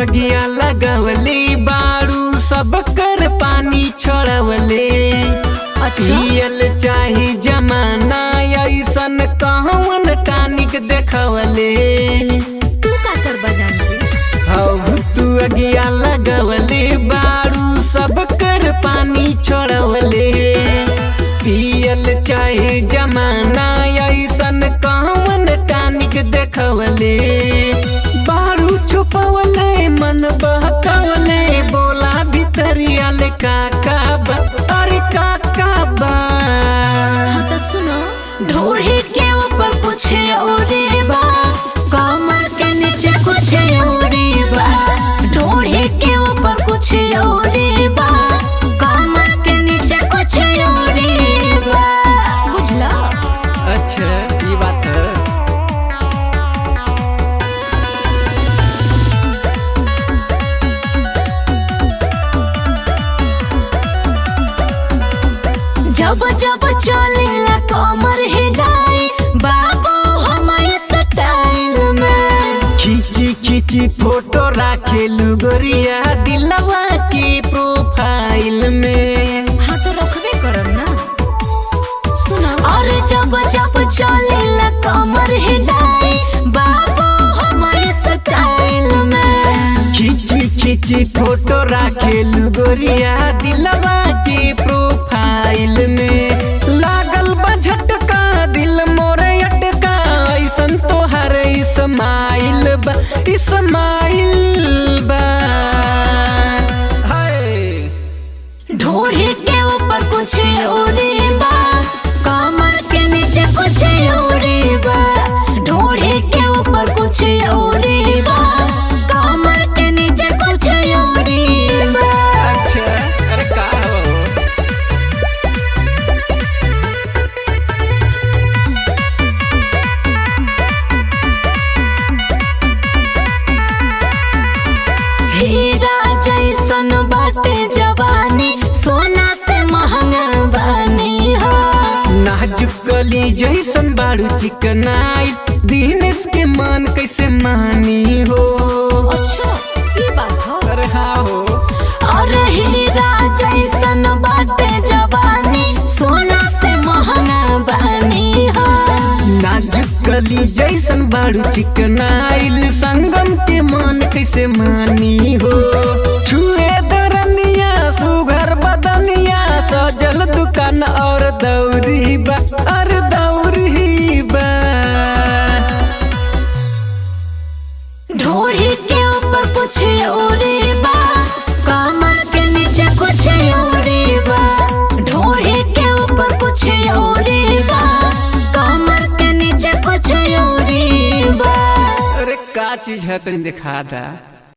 अगिया लगवले बारू सब कर पानी छोड़वले। जियल चाहे जमाना ऐसन कहवन टानिक देखवले। तू का कर बजान रे तू अगिया लगवले बारू सब कर पानी छोड़वले। पियल चाहे जमाना ऐसन कहवन टानिक देखवले। बारू छुपवले मन बहकवले बोला भितरिया ले काका बा अरे काका बा। तो सुनो ढोढ़ी के ऊपर कुछ औरे बा कमर के नीचे कुछ औरे बा। ढोढ़ी के ऊपर कुछ औरे बा कमर के नीचे कुछ औरे बा। बुझला? अच्छा ये बात है। जब जब चलेला कमर हिलाई बाबू हमारे स्टाइल में। खींची खींची फोटो राखे लुगरिया दिलवा के प्रोफाइल में। हाँ तो रखबे करम ना। सुनो और जब जब चलेला कमर हिलाई बाबू हमारे स्टाइल में। खींची खींची फोटो राखे लुगरिया दिलवा के प्रोफाइल में। लागल बा झटका दिल मोरे अटका ऐसन तोहर इस्माइल बा इस्माइल बा। ढोढ़ी के ऊपर कुछ औरे बा कमर के नीचे कुछ औरे बा। ढोढ़ी के ऊपर कुछ औरे बा कमर के नीचे कुछ औरे बा। अच्छा अरे का हो? हीरा जैसन बाटे जवानी सोना से महंगा बानी हो। नाजुक कली जैसन बारू चिकनाई दिनेश के मन कैसे मानी हो। अच्छा ये बात हो। अरे हाँ हो। और हीरा जैसन बाटे जवानी सोना से महंगा बानी हो। नाजुक कली जैसन बारू चिकनाइल संगम के मन कैसे मानी हो। छुए दरनिया सुघर बदनिया सजल दुकान और दौरी बा अरे दौरी बा। ढोढ़ी के ऊपर कुछ औरे बा कमर के नीचे कुछ औरे बा। ढोढ़ी के ऊपर कुछ औरे बा कमर के नीचे कुछ औरे बा। अरे का चीज है तनी दिखा दा।